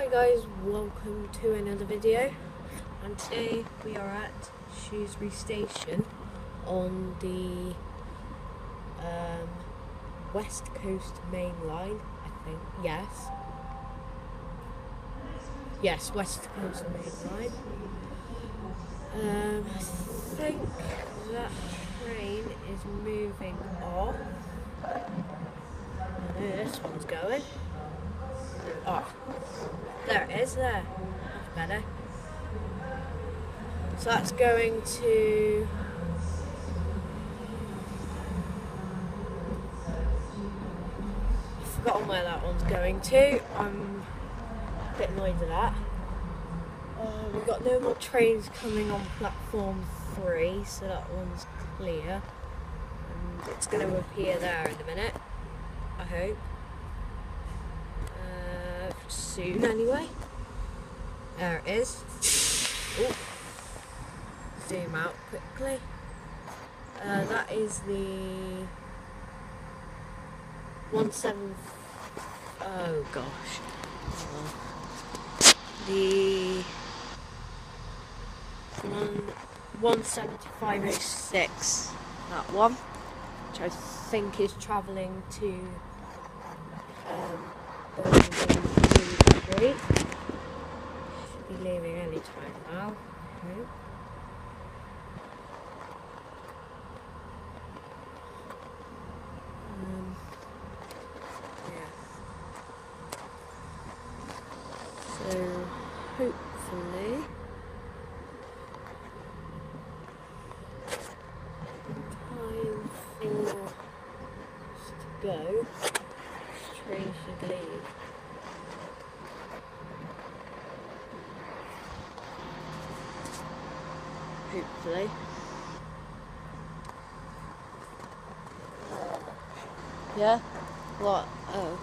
Hey guys, welcome to another video, and today we are at Shrewsbury station on the West Coast Main Line, I think. Yes, West Coast Main Line. I think that train is moving off. I know this one's going. Oh, there it is there. That's better. So that's going to... I've forgotten where that one's going to. I'm a bit annoyed at that. We've got no more trains coming on platform 3, so that one's clear. And it's going to appear there in a minute, I hope. Soon anyway. There it is. Ooh. Zoom out quickly. That is the 17... Oh gosh. The 17506. That one, which I think is travelling to Shrewsbury. Should be leaving any time now. Okay. Yeah. So hopefully time for us to go. This train should leave. Hopefully. Yeah? What? Oh.